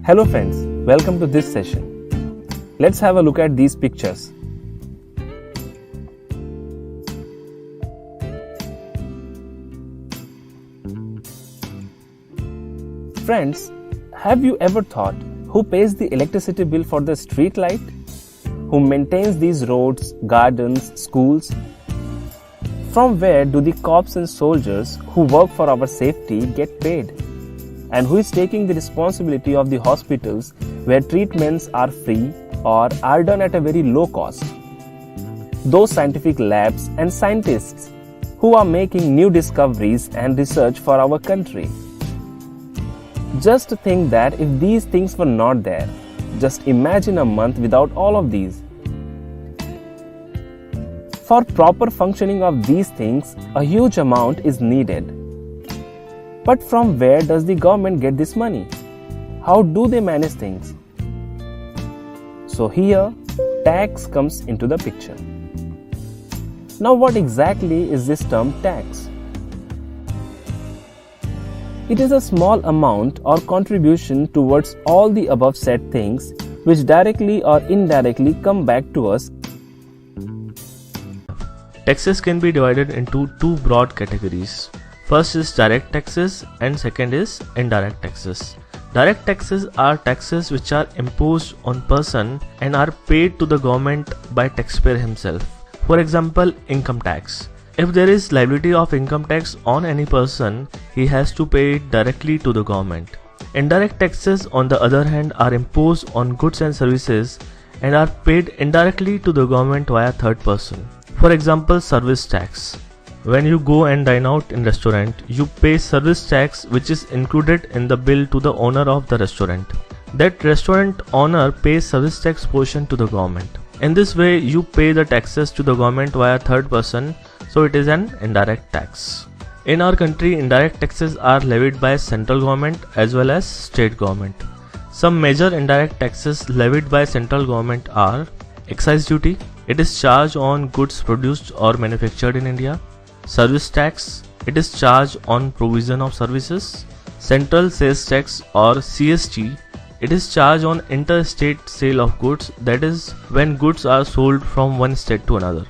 Hello friends, welcome to this session. Let's have a look at these pictures. Friends, have you ever thought who pays the electricity bill for the street light? Who maintains these roads, gardens, schools? From where do the cops and soldiers who work for our safety get paid? And who is taking the responsibility of the hospitals where treatments are free or are done at a very low cost? Those scientific labs and scientists who are making new discoveries and research for our country. Just think that if these things were not there, just imagine a month without all of these. For proper functioning of these things, a huge amount is needed. But from where does the government get this money? How do they manage things? So here, tax comes into the picture. Now what exactly is this term tax? It is a small amount or contribution towards all the above said things which directly or indirectly come back to us. Taxes can be divided into two broad categories. First is direct taxes and second is indirect taxes. Direct taxes are taxes which are imposed on person and are paid to the government by taxpayer himself. For example, income tax. If there is liability of income tax on any person, he has to pay it directly to the government. Indirect taxes on the other hand are imposed on goods and services and are paid indirectly to the government via third person. For example, service tax. When you go and dine out in restaurant, you pay service tax which is included in the bill to the owner of the restaurant. That restaurant owner pays service tax portion to the government. In this way, you pay the taxes to the government via third person, so it is an indirect tax. In our country, indirect taxes are levied by central government as well as state government. Some major indirect taxes levied by central government are excise duty. It is charged on goods produced or manufactured in India. Service tax, it is charged on provision of services. Central sales tax or CST, it is charged on interstate sale of goods, that is when goods are sold from one state to another.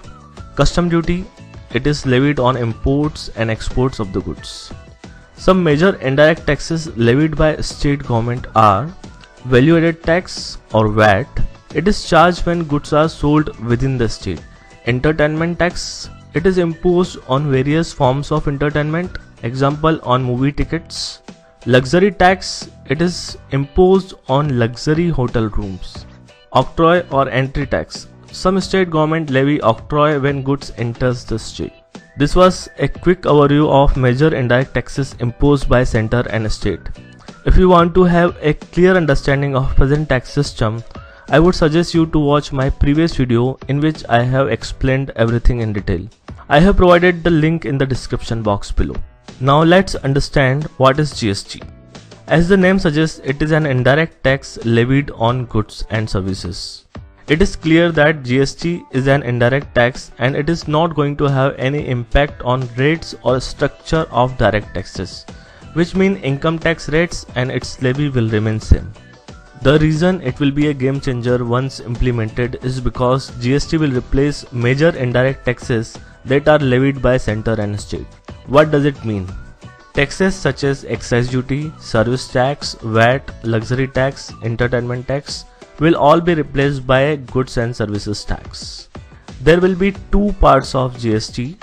Custom duty, it is levied on imports and exports of the goods. Some major indirect taxes levied by state government are value added tax or VAT, it is charged when goods are sold within the state. Entertainment tax, it is imposed on various forms of entertainment, example on movie tickets. Luxury tax, it is imposed on luxury hotel rooms. Octroi or entry tax, some state government levy octroi when goods enters the state. This was a quick overview of major indirect taxes imposed by center and state. If you want to have a clear understanding of present tax system, I would suggest you to watch my previous video in which I have explained everything in detail. I have provided the link in the description box below. Now let's understand what is GST. As the name suggests, it is an indirect tax levied on goods and services. It is clear that GST is an indirect tax and it is not going to have any impact on rates or structure of direct taxes, which mean income tax rates and its levy will remain same. The reason it will be a game changer once implemented is because GST will replace major indirect taxes that are levied by center and state. What does it mean? Taxes such as excise duty, service tax, VAT, luxury tax, entertainment tax will all be replaced by goods and services tax. There will be two parts of GST.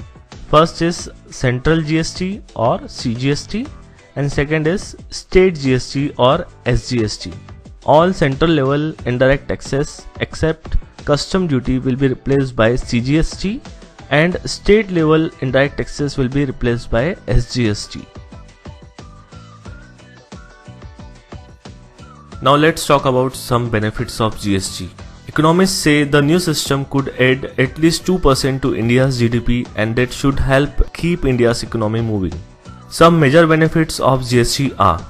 First is central GST or CGST and second is state GST or SGST. All central level indirect taxes except custom duty will be replaced by CGST and state level indirect taxes will be replaced by SGST. Now let's talk about some benefits of GST. Economists say the new system could add at least 2% to India's GDP and that should help keep India's economy moving. Some major benefits of GST are: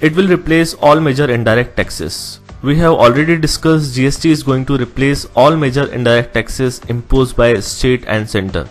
it will replace all major indirect taxes. We have already discussed GST is going to replace all major indirect taxes imposed by state and center.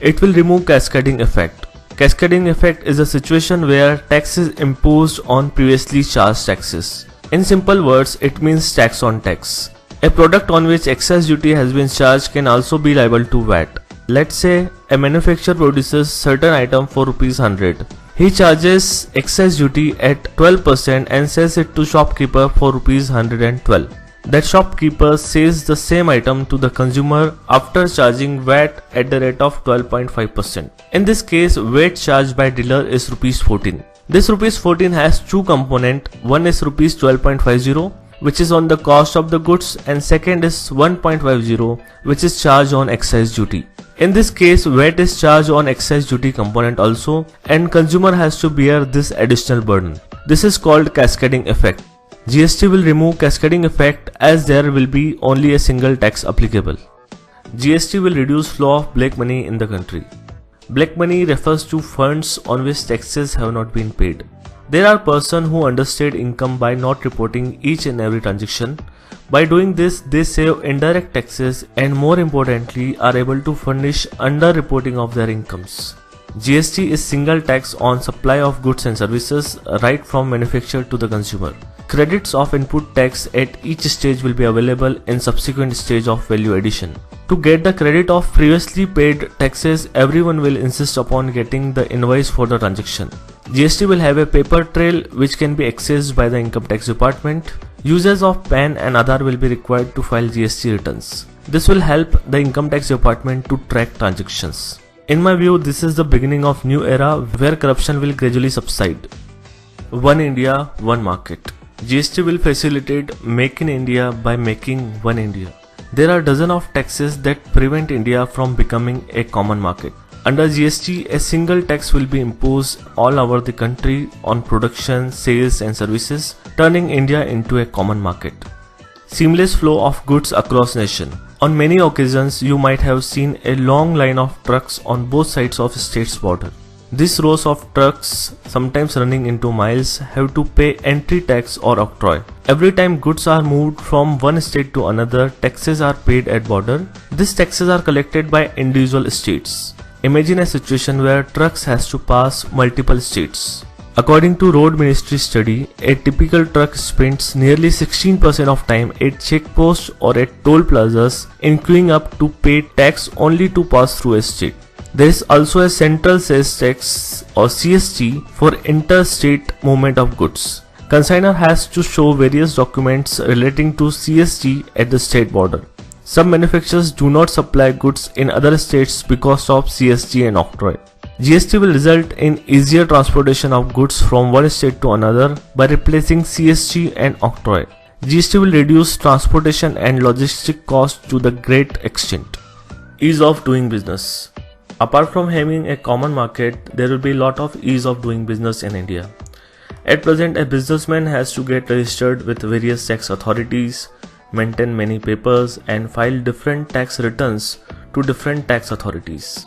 It will remove cascading effect. Cascading effect is a situation where tax is imposed on previously charged taxes. In simple words, it means tax on tax. A product on which excess duty has been charged can also be liable to VAT. Let's say a manufacturer produces certain item for Rs 100. He charges excess duty at 12% and sells it to shopkeeper for Rs 112. That shopkeeper sells the same item to the consumer after charging VAT at the rate of 12.5%. In this case, VAT charged by dealer is Rs 14. This Rs 14 has two components. One is Rs 12.50, which is on the cost of the goods, and second is 1.50, which is charged on excise duty. In this case, VAT is charged on excise duty component also, and consumer has to bear this additional burden. This is called cascading effect. GST will remove cascading effect as there will be only a single tax applicable. GST will reduce flow of black money in the country. Black money refers to funds on which taxes have not been paid. There are persons who understate income by not reporting each and every transaction. By doing this, they save indirect taxes and more importantly are able to furnish under-reporting of their incomes. GST is single tax on supply of goods and services right from manufacturer to the consumer. Credits of input tax at each stage will be available in subsequent stage of value addition. To get the credit of previously paid taxes, everyone will insist upon getting the invoice for the transaction. GST will have a paper trail which can be accessed by the income tax department. Users of PAN and Aadhaar will be required to file GST returns. This will help the income tax department to track transactions. In my view, this is the beginning of new era where corruption will gradually subside. One India, one market. GST will facilitate Make in India by making One India. There are dozens of taxes that prevent India from becoming a common market. Under GST, a single tax will be imposed all over the country on production, sales and services, turning India into a common market. Seamless flow of goods across nation. On many occasions, you might have seen a long line of trucks on both sides of state's border. These rows of trucks, sometimes running into miles, have to pay entry tax or octroi. Every time goods are moved from one state to another, taxes are paid at border. These taxes are collected by individual states. Imagine a situation where trucks has to pass multiple states. According to Road Ministry study, a typical truck spends nearly 16% of time at checkposts or at toll plazas, including up to pay tax only to pass through a state. There is also a central sales tax or CST for interstate movement of goods. Consignor has to show various documents relating to CST at the state border. Some manufacturers do not supply goods in other states because of CST and octroi. GST will result in easier transportation of goods from one state to another by replacing CST and octroi. GST will reduce transportation and logistic costs to the great extent. Ease of doing business. Apart from having a common market, there will be a lot of ease of doing business in India. At present, a businessman has to get registered with various tax authorities, maintain many papers and file different tax returns to different tax authorities.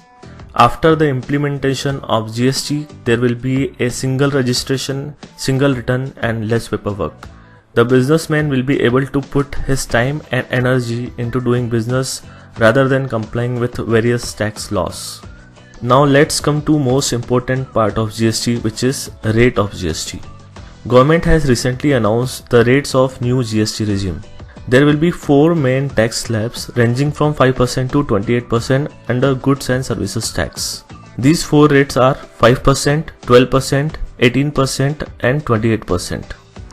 After the implementation of GST, there will be a single registration, single return and less paperwork. The businessman will be able to put his time and energy into doing business rather than complying with various tax laws. Now let's come to most important part of GST, which is rate of GST. Government has recently announced the rates of new GST regime. There will be 4 main tax slabs ranging from 5% to 28% under goods and services tax. These 4 rates are 5%, 12%, 18% and 28%.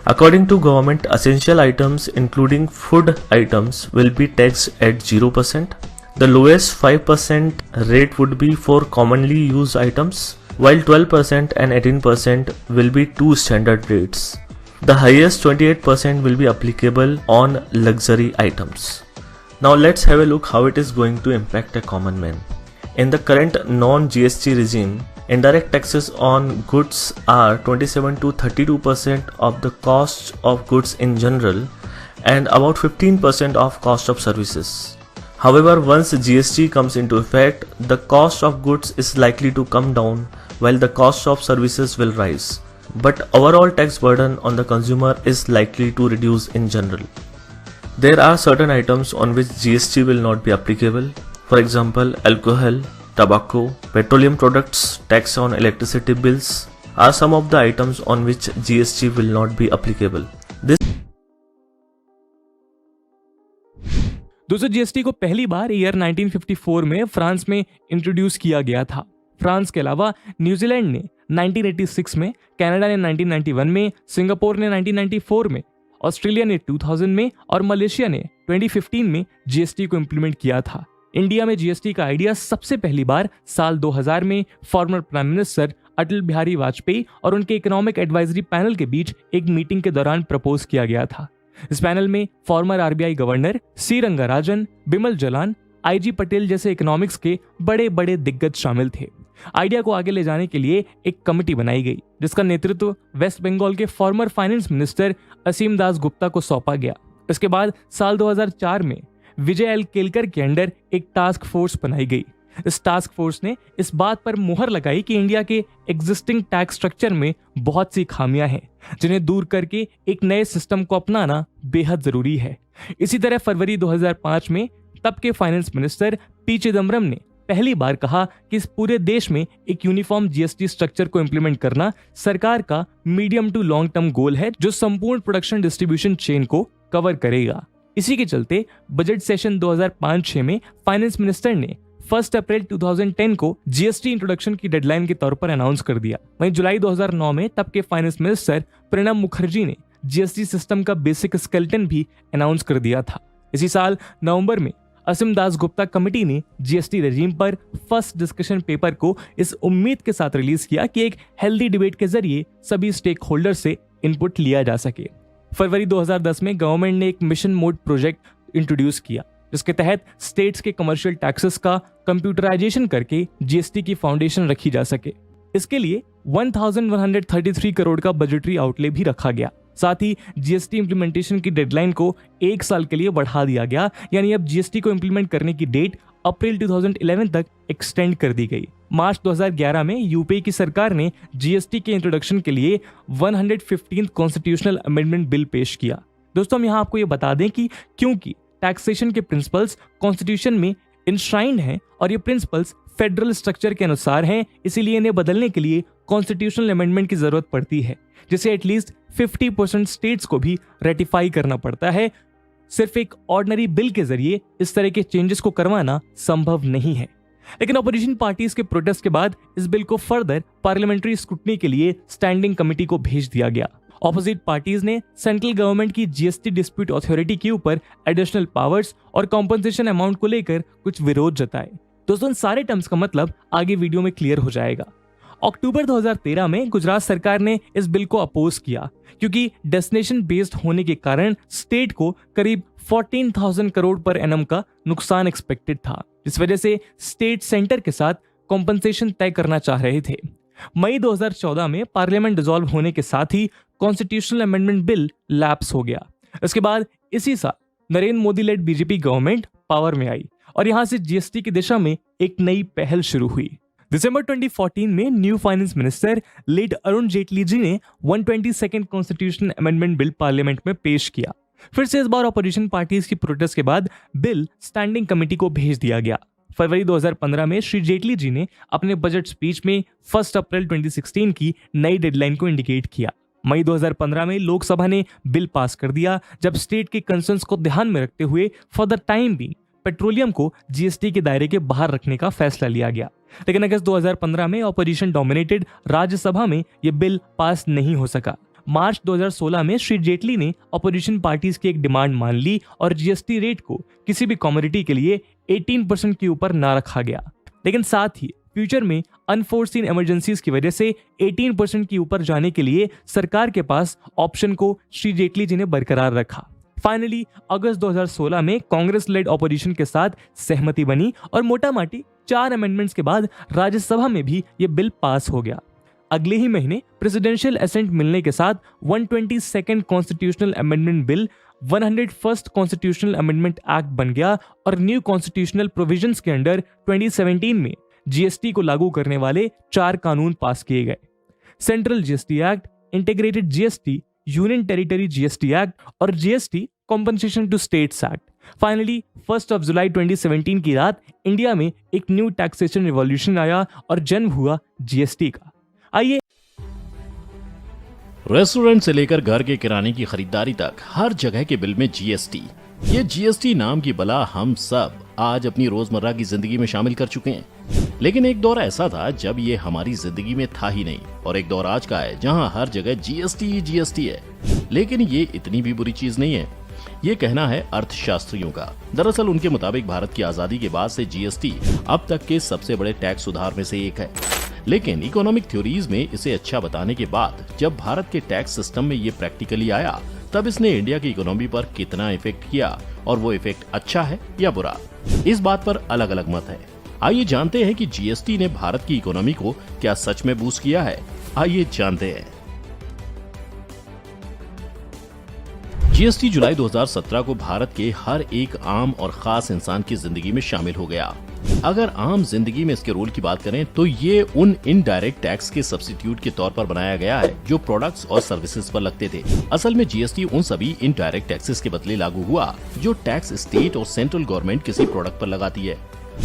According to government, essential items including food items will be taxed at 0%. The lowest 5% rate would be for commonly used items, while 12% and 18% will be 2 standard rates. The highest 28% will be applicable on luxury items. Now let's have a look how it is going to impact a common man. In the current non-GST regime, indirect taxes on goods are 27 to 32% of the cost of goods in general and about 15% of cost of services. However, once GST comes into effect, the cost of goods is likely to come down while the cost of services will rise. But overall tax burden on the consumer is likely to reduce in general. There are certain items on which GST will not be applicable. For example, alcohol, tobacco, petroleum products, tax on electricity bills are some of the items on which GST will not be applicable. This दोस्तों GST को पहली बार year 1954 में France में introduce किया गया था। France के अलावा न्यूजीलैंड ने 1986 में, कनाडा ने 1991 में, सिंगापुर ने 1994 में, ऑस्ट्रेलिया ने 2000 में और मलेशिया ने 2015 में जीएसटी को इंप्लीमेंट किया था। इंडिया में जीएसटी का आइडिया सबसे पहली बार साल 2000 में former prime minister Atal Bihari Vajpayee और उनके इकोनॉमिक एडवाइजरी पैनल के बीच एक मीटिंग के दौरान प्रपोज किया गया था। इस पैनल में former RBI governor C Rangarajan, Bimal Jalan, IG Patel जैसे इकोनॉमिक्स के बड़े बड़े दिग्गज शामिल थे। आइडिया को आगे ले जाने के लिए एक कमेटी बनाई गई जिसका नेतृत्व वेस्ट बंगाल के फॉर्मर फाइनेंस मिनिस्टर असीम दास गुप्ता को सौंपा गया। इसके बाद साल 2004 में विजय एल केलकर के अंडर एक टास्क फोर्स बनाई गई। इस टास्क फोर्स ने इस बात पर मुहर लगाई कि इंडिया के एग्जिस्टिंग टैक्स स्ट्रक्चर में बहुत सी खामियां हैं जिन्हें दूर करके एक नए सिस्टम को अपनाना बेहद जरूरी है। इसी तरह फरवरी 2005 में तब के फाइनेंस मिनिस्टर पी चिदम्बरम ने पहली बार कहा कि इस पूरे देश में एक यूनिफॉर्म जीएसटी स्ट्रक्चर को इंप्लीमेंट करना सरकार का medium to long term goal है जो संपूर्ण प्रोडक्शन डिस्ट्रीब्यूशन चेन को कवर करेगा। इसी के चलते बजट सेशन 2005-06 में फाइनेंस मिनिस्टर ने 1 अप्रैल 2010 को जीएसटी इंट्रोडक्शन की डेडलाइन के तौर पर अनाउंस कर दिया। वहीं जुलाई 2009 में तब के फाइनेंस मिनिस्टर प्रणब मुखर्जी ने जीएसटी सिस्टम का बेसिक स्केलेटन भी अनाउंस कर दिया था। इसी साल नवंबर में असीम दास गुप्ता कमेटी ने जीएसटी रेजिम पर फर्स्ट डिस्कशन पेपर को इस उम्मीद के साथ रिलीज किया कि एक हेल्दी डिबेट के जरिए सभी स्टेक होल्डर से इनपुट लिया जा सके। फरवरी 2010 में गवर्नमेंट ने एक मिशन मोड प्रोजेक्ट इंट्रोड्यूस किया जिसके तहत स्टेट्स के कमर्शियल टैक्सेस का कंप्यूटराइजेशन करके जीएसटी की फाउंडेशन रखी जा सके। इसके लिए 1133 करोड़ का बजटरी आउटले भी रखा गया। साथ ही जीएसटी इंप्लीमेंटेशन की डेडलाइन को 1 साल के लिए बढ़ा दिया गया, यानी अब जीएसटी को इंप्लीमेंट करने की डेट अप्रैल 2011 तक एक्सटेंड कर दी गई। मार्च 2011 में यूपीए की सरकार ने जीएसटी के इंट्रोडक्शन के लिए 115th कॉन्स्टिट्यूशनल अमेंडमेंट बिल पेश किया। दोस्तों हम यहाँ आपको ये बता दें कि क्योंकि टैक्सेशन के प्रिंसिपल्स कॉन्स्टिट्यूशन में इंश्राइंड हैं और ये प्रिंसिपल्स फेडरल स्ट्रक्चर के अनुसार हैं, इसीलिए इन्हें बदलने के लिए कॉन्स्टिट्यूशनल अमेंडमेंट की जरूरत पड़ती है जिसे एटलीस्ट 50% स्टेट्स को भी रेटिफाई करना पड़ता है। सिर्फ एक ऑर्डिनरी बिल के जरिए इस तरह के चेंजेस को करवाना संभव नहीं है। लेकिन अपोजिशन पार्टीज के प्रोटेस्ट के बाद इस बिल को फर्दर पार्लियामेंट्री स्क्रूटनी के लिए स्टैंडिंग कमेटी को भेज दिया गया। ऑपोजिट पार्टीज ने सेंट्रल गवर्नमेंट की जीएसटी डिस्प्यूट अथॉरिटी के ऊपर एडिशनल पावर्स और कॉम्पनसेशन अमाउंट को लेकर कुछ विरोध जताए। दोस्तों इन सारे टर्म्स का मतलब आगे वीडियो में क्लियर हो जाएगा। अक्टूबर 2013 में गुजरात सरकार ने इस बिल को अपोज किया क्योंकि डेस्टिनेशन बेस्ड होने के कारण स्टेट को करीब 14,000 करोड़ पर एनम का नुकसान एक्सपेक्टेड था, जिस वजह से स्टेट सेंटर के साथ कॉम्पनसेशन तय करना चाह रहे थे। मई 2014 में पार्लियामेंट डिसॉल्व होने के साथ ही कॉन्स्टिट्यूशनल अमेंडमेंट बिल लैप्स हो गया। इसके बाद इसी साल Narendra Modi led BJP government power में आई और यहां से जीएसटी की दिशा में एक नई पहल शुरू हुई। दिसंबर 2014 में new finance minister led Arun Jaitley ji ने 122nd constitutional amendment bill parliament में पेश किया। फिर से इस बार अपोजिशन पार्टीज की प्रोटेस्ट के बाद बिल स्टैंडिंग कमेटी को भेज दिया गया। फरवरी 2015 में श्री जेटली जी ने अपने बजट स्पीच में 1 अप्रैल 2016 की नई डेडलाइन को इंडिकेट किया। मई 2015 में लोकसभा ने बिल पास कर दिया जब स्टेट के कंसर्न्स को ध्यान में रखते हुए for the time being petroleum को जीएसटी के दायरे के बाहर रखने का फैसला लिया गया। लेकिन अगस्त 2015 में ऑपोजिशन डोमिनेटेड राज्यसभा में यह बिल पास नहीं हो सका। मार्च 2016 में श्री जेटली ने अपोजिशन पार्टीज की एक डिमांड मान ली और जीएसटी रेट को किसी भी कमोडिटी के लिए 18% के ऊपर ना रखा गया। लेकिन साथ ही फ्यूचर में अनफोर्सीन इमरजेंसीज की वजह से 18% के ऊपर जाने के लिए सरकार के पास ऑप्शन को श्री जेटली जी ने बरकरार रखा। फाइनली अगस्त 2016 में कांग्रेस लेड ऑपोजिशन के साथ सहमति बनी और मोटा माटी 4 अमेंडमेंट्स के बाद राज्यसभा में भी यह बिल पास हो गया। अगले ही महीने प्रेसिडेंशियल असेंट मिलने के साथ 122nd constitutional amendment bill 101st constitutional amendment act बन गया और न्यू कॉन्स्टिट्यूशनल प्रोविजंस के अंडर 2017 में जीएसटी को लागू करने वाले 4 कानून पास किए गए। Central GST act, integrated GST, union territory GST act और GST compensation to states act. Finally 1 जुलाई 2017 की रात इंडिया में एक न्यू टैक्सेशन रिवॉल्यूशन आया और जन्म हुआ जीएसटी का। आइए रेस्टोरेंट से लेकर घर के किराने की खरीदारी तक हर जगह के बिल में जीएसटी। ये जीएसटी नाम की बला हम सब आज अपनी रोजमर्रा की जिंदगी में शामिल कर चुके हैं, लेकिन एक दौर ऐसा था जब ये हमारी जिंदगी में था ही नहीं, और एक दौर आज का है जहां हर जगह जीएसटी है। लेकिन ये इतनी भी बुरी चीज नहीं है, ये कहना है अर्थशास्त्रियों का। दरअसल उनके मुताबिक भारत की आजादी के बाद से जीएसटी अब तक के सबसे बड़े टैक्स सुधार में से एक है। लेकिन इकोनॉमिक थ्योरीज में इसे अच्छा बताने के बाद जब भारत के टैक्स सिस्टम में ये प्रैक्टिकली आया, तब इसने इंडिया की इकोनॉमी पर कितना इफेक्ट किया और वो इफेक्ट अच्छा है या बुरा, इस बात पर अलग अलग मत है। आइए जानते हैं कि जीएसटी ने भारत की इकोनॉमी को क्या सच में बूस्ट किया है। आइए जानते हैं। जीएसटी जुलाई 2017 को भारत के हर एक आम और खास इंसान की जिंदगी में शामिल हो गया। अगर आम जिंदगी में इसके रोल की बात करें तो ये उन इनडायरेक्ट टैक्स के सब्स्टिट्यूट के तौर पर बनाया गया है जो प्रोडक्ट्स और सर्विसेज पर लगते थे। असल में जीएसटी उन सभी इनडायरेक्ट टैक्सेस के बदले लागू हुआ जो टैक्स स्टेट और सेंट्रल गवर्नमेंट किसी प्रोडक्ट पर लगाती है।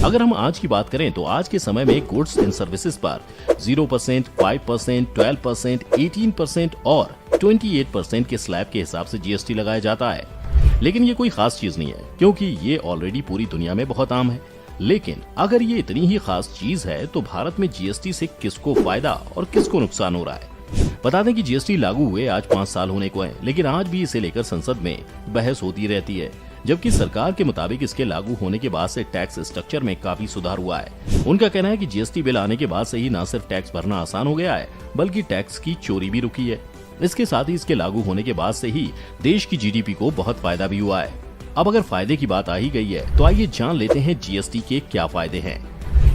अगर हम आज की बात करें तो आज के समय में गुड्स एंड सर्विसेज पर 0%, 5%, 12%, 18% और 28% के स्लैब के हिसाब से जीएसटी लगाया जाता है। लेकिन ये कोई खास चीज नहीं है, क्योंकि ये ऑलरेडी पूरी दुनिया में बहुत आम है। लेकिन अगर ये इतनी ही खास चीज है तो भारत में जीएसटी से किसको फायदा और किसको नुकसान हो रहा है। बता दें कि जीएसटी लागू हुए आज 5 साल होने को है, लेकिन आज भी इसे लेकर संसद में बहस होती रहती है, जबकि सरकार के मुताबिक इसके लागू होने के बाद से टैक्स स्ट्रक्चर में काफी सुधार हुआ है। उनका कहना है कि जीएसटी बिल आने के बाद से ही न सिर्फ टैक्स भरना आसान हो गया है, बल्कि टैक्स की चोरी भी रुकी है। इसके साथ ही इसके लागू होने के बाद से ही देश की जीडीपी को बहुत फायदा भी हुआ है। अब अगर फायदे की बात आ ही गई है तो आइए जान लेते हैं जीएसटी के क्या फायदे हैं।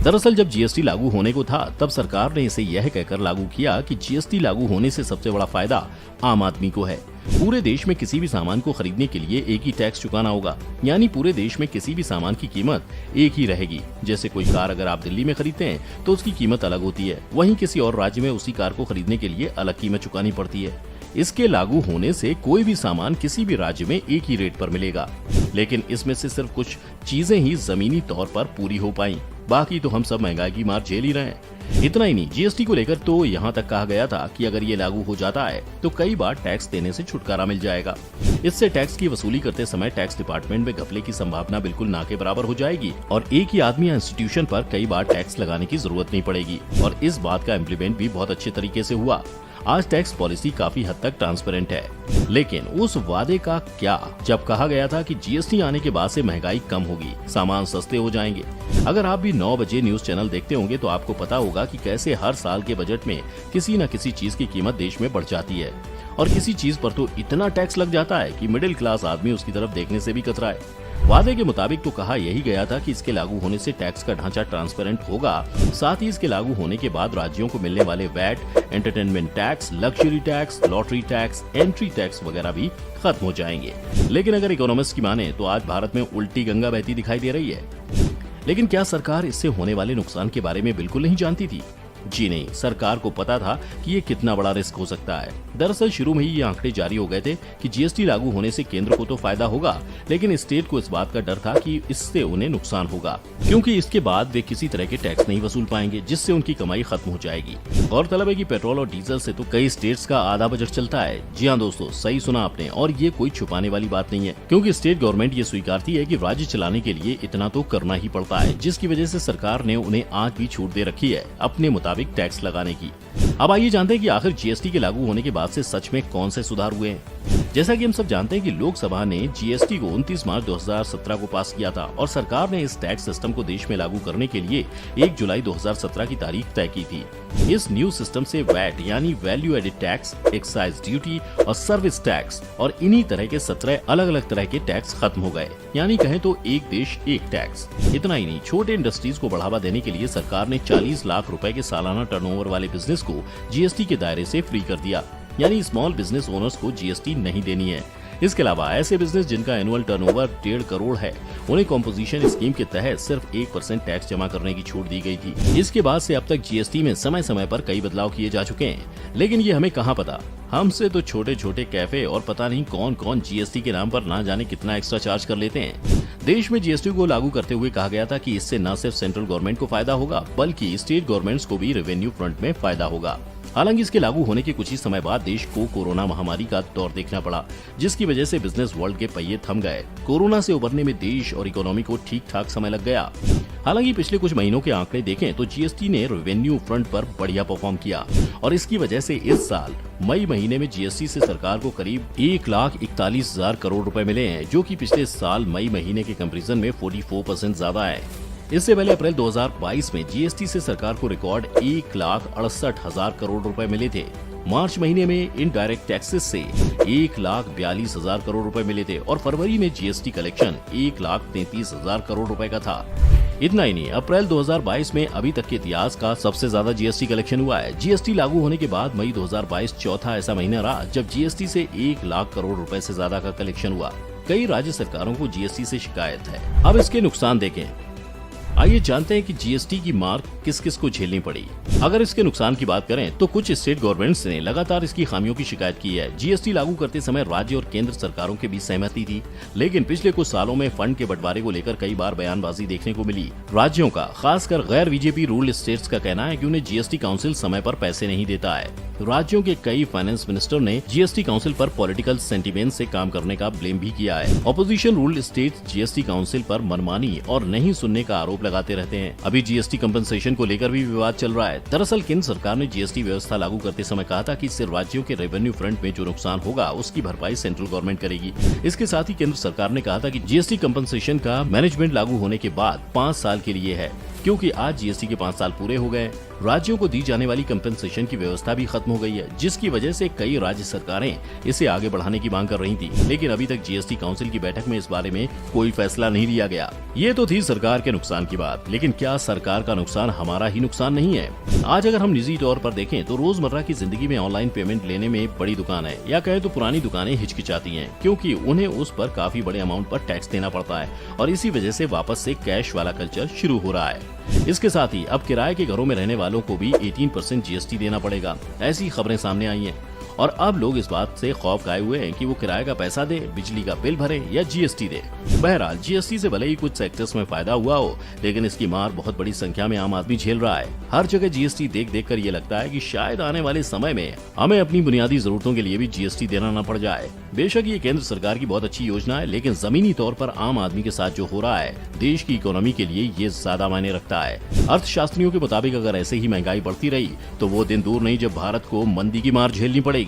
दरअसल जब जीएसटी लागू होने को था तब सरकार ने इसे यह कहकर लागू किया कि जीएसटी लागू होने से सबसे बड़ा फायदा आम आदमी को है। पूरे देश में किसी भी सामान को खरीदने के लिए एक ही टैक्स चुकाना होगा, यानी पूरे देश में किसी भी सामान की कीमत एक ही रहेगी। जैसे कोई कार अगर आप दिल्ली में खरीदते हैं तो उसकी कीमत अलग होती है, वहीं किसी और राज्य में उसी कार को खरीदने के लिए अलग कीमत चुकानी पड़ती है। इसके लागू होने से कोई भी सामान किसी भी राज्य में एक ही रेट पर मिलेगा, लेकिन इसमें से सिर्फ कुछ चीजें ही जमीनी तौर पर पूरी हो पाई, बाकी तो हम सब महंगाई की मार झेल ही रहे हैं। इतना ही नहीं, जीएसटी को लेकर तो यहाँ तक कहा गया था कि अगर ये लागू हो जाता है तो कई बार टैक्स देने से छुटकारा मिल जाएगा। इससे टैक्स की वसूली करते समय टैक्स डिपार्टमेंट में घपले की संभावना बिल्कुल ना के बराबर हो जाएगी और एक ही आदमी या इंस्टीट्यूशन पर कई बार टैक्स लगाने की जरूरत नहीं पड़ेगी। और इस बात का इम्प्लीमेंट भी बहुत अच्छे तरीके से हुआ। आज टैक्स पॉलिसी काफी हद तक ट्रांसपेरेंट है। लेकिन उस वादे का क्या, जब कहा गया था कि जीएसटी आने के बाद से महंगाई कम होगी, सामान सस्ते हो जाएंगे। अगर आप भी 9 बजे न्यूज चैनल देखते होंगे तो आपको पता होगा कि कैसे हर साल के बजट में किसी न किसी चीज की कीमत देश में बढ़ जाती है और किसी चीज पर तो इतना टैक्स लग जाता है कि मिडिल क्लास आदमी उसकी तरफ देखने से भी कतराए। वादे के मुताबिक तो कहा यही गया था कि इसके लागू होने से टैक्स का ढांचा ट्रांसपेरेंट होगा, साथ ही इसके लागू होने के बाद राज्यों को मिलने वाले VAT, entertainment tax, luxury tax, lottery tax, entry tax वगैरह भी खत्म हो जाएंगे। लेकिन अगर इकोनॉमिस्ट की माने तो आज भारत में उल्टी गंगा बहती दिखाई दे रही है। लेकिन क्या सरकार इससे होने वाले नुकसान के बारे में बिल्कुल नहीं जानती थी? जी नहीं, सरकार को पता था कि ये कितना बड़ा रिस्क हो सकता है। दरअसल शुरू में ही ये आंकड़े जारी हो गए थे कि जीएसटी लागू होने से केंद्र को तो फायदा होगा, लेकिन स्टेट को इस बात का डर था कि इससे उन्हें नुकसान होगा, क्योंकि इसके बाद वे किसी तरह के टैक्स नहीं वसूल पाएंगे, जिससे उनकी कमाई खत्म हो जाएगी। गौरतलब है कि पेट्रोल और डीजल से तो कई स्टेट्स का आधा बजट चलता है। जी हाँ दोस्तों, सही सुना आपने, और ये कोई छुपाने वाली बात नहीं है, क्योंकि स्टेट गवर्नमेंट ये स्वीकारती है कि राज्य चलाने के लिए इतना तो करना ही पड़ता है, जिसकी वजह से सरकार ने उन्हें आज भी छूट दे रखी है अपने मुताबिक टैक्स लगाने की। अब आइए जानते हैं कि आखिर जीएसटी के लागू होने के बाद से सच में कौन से सुधार हुए हैं। जैसा कि हम सब जानते हैं कि लोकसभा ने जीएसटी को 29 मार्च 2017 को पास किया था और सरकार ने इस टैक्स सिस्टम को देश में लागू करने के लिए 1 जुलाई 2017 की तारीख तय की थी। इस न्यू सिस्टम से वैट यानी value added tax, excise duty और सर्विस टैक्स और इन्हीं तरह के 17 अलग अलग तरह के टैक्स खत्म हो गए, यानी कहें तो एक देश एक टैक्स। इतना ही नहीं, छोटे इंडस्ट्रीज को बढ़ावा देने के लिए सरकार ने 40 लाख रुपए के सालाना टर्नओवर वाले बिजनेस को जीएसटी के दायरे से फ्री कर दिया, यानी स्मॉल बिजनेस ओनर्स को जीएसटी नहीं देनी है। इसके अलावा ऐसे बिजनेस जिनका एनुअल टर्नओवर 1.5 करोड़ है, उन्हें कॉम्पोजिशन स्कीम के तहत सिर्फ 1% टैक्स जमा करने की छूट दी गई थी। इसके बाद से अब तक जीएसटी में समय समय पर कई बदलाव किए जा चुके हैं, लेकिन ये हमें कहाँ पता। हमसे तो छोटे छोटे कैफे और पता नहीं कौन कौन जीएसटी के नाम पर ना जाने कितना एक्स्ट्रा चार्ज कर लेते हैं। देश में जीएसटी को लागू करते हुए कहा गया था कि इससे न सिर्फ सेंट्रल गवर्नमेंट को फायदा होगा, बल्कि स्टेट गवर्नमेंट्स को भी रेवेन्यू फ्रंट में फायदा होगा। हालांकि इसके लागू होने के कुछ ही समय बाद देश को कोरोना महामारी का दौर देखना पड़ा, जिसकी वजह से बिजनेस वर्ल्ड के पहिए थम गए। कोरोना से उबरने में देश और इकोनॉमी को ठीक ठाक समय लग गया। हालांकि पिछले कुछ महीनों के आंकड़े देखें तो जीएसटी ने रेवेन्यू फ्रंट पर बढ़िया परफॉर्म किया और इसकी वजह से इस साल मई महीने में जीएसटी से सरकार को करीब 1,41,000 करोड़ रुपए मिले हैं, जो कि पिछले साल मई महीने के कंपैरिजन में 44% ज्यादा है। इससे पहले अप्रैल 2022 में जीएसटी से सरकार को रिकॉर्ड 1,68,000 करोड़ रुपए मिले थे। मार्च महीने में इनडायरेक्ट टैक्सेस से 1,42,000 करोड़ रुपए मिले थे और फरवरी में जीएसटी कलेक्शन 1,33,000 करोड़ रुपए का था। इतना ही नहीं, अप्रैल 2022 में अभी तक के इतिहास का सबसे ज्यादा जीएसटी कलेक्शन हुआ है। जीएसटी लागू होने के बाद मई 2022 चौथा ऐसा महीना रहा जब जीएसटी से 1 लाख करोड़ रुपए से ज्यादा का कलेक्शन हुआ। कई राज्य सरकारों को जीएसटी से शिकायत है। अब इसके नुकसान देखें। आइए जानते हैं कि जीएसटी की मार किस किस को झेलनी पड़ी। अगर इसके नुकसान की बात करें तो कुछ स्टेट गवर्नमेंट्स ने लगातार इसकी खामियों की शिकायत की है। जीएसटी लागू करते समय राज्य और केंद्र सरकारों के बीच सहमति थी, लेकिन पिछले कुछ सालों में फंड के बंटवारे को लेकर कई बार बयानबाजी देखने को मिली। राज्यों का, खासकर गैर बीजेपी रूल्ड स्टेट्स का कहना है कि उन्हें जीएसटी काउंसिल समय पर पैसे नहीं देता है। राज्यों के कई फाइनेंस मिनिस्टर ने जीएसटी काउंसिल पर पॉलिटिकल सेंटिमेंट से काम करने का ब्लेम भी किया है। Opposition ruled states GST council पर मनमानी और नहीं सुनने का आरोप लगाते रहते हैं। अभी जीएसटी कंपनसेशन को लेकर भी विवाद चल रहा है। दरअसल केंद्र सरकार ने जीएसटी व्यवस्था लागू करते समय कहा था कि इससे राज्यों के रेवेन्यू फ्रंट में जो नुकसान होगा उसकी भरपाई सेंट्रल गवर्नमेंट करेगी। इसके साथ ही केंद्र सरकार ने कहा था कि जीएसटी कंपनसेशन का मैनेजमेंट लागू होने के बाद 5 साल के लिए है, क्योंकि आज जीएसटी के 5 साल पूरे हो गए। राज्यों को दी जाने वाली कंपनसेशन की व्यवस्था भी खत्म हो गई है, जिसकी वजह से कई राज्य सरकारें इसे आगे बढ़ाने की मांग कर रही थी, लेकिन अभी तक जीएसटी काउंसिल की बैठक में इस बारे में कोई फैसला नहीं लिया गया। ये तो थी सरकार के नुकसान की बात, लेकिन क्या सरकार का नुकसान हमारा ही नुकसान नहीं है? आज अगर हम निजी तौर पर देखें तो रोजमर्रा की जिंदगी में ऑनलाइन पेमेंट लेने में बड़ी दुकान है या कहें तो पुरानी दुकानें हिचकिचाती हैं, क्योंकि उन्हें उस पर काफी बड़े अमाउंट पर टैक्स देना पड़ता है और इसी वजह से वापस से कैश वाला कल्चर शुरू हो रहा है। इसके साथ ही अब किराए के घरों में रहने वालों को भी 18% जीएसटी देना पड़ेगा। ऐसी खबरें सामने आई हैं और अब लोग इस बात से खौफ खाए हुए हैं कि वो किराए का पैसा दे, बिजली का बिल भरे या जीएसटी दे। बहरहाल जीएसटी से भले ही कुछ सेक्टर्स में फायदा हुआ हो, लेकिन इसकी मार बहुत बड़ी संख्या में आम आदमी झेल रहा है। हर जगह जीएसटी देख देख कर ये लगता है कि शायद आने वाले समय में हमें अपनी बुनियादी जरूरतों के लिए भी जीएसटी देना न पड़ जाए। बेशक ये केंद्र सरकार की बहुत अच्छी योजना है, लेकिन जमीनी तौर पर आम आदमी के साथ जो हो रहा है देश की इकोनॉमी के लिए ये ज्यादा मायने रखता है। अर्थशास्त्रियों के मुताबिक अगर ऐसे ही महंगाई बढ़ती रही तो वो दिन दूर नहीं जब भारत को मंदी की मार झेलनी पड़ेगी।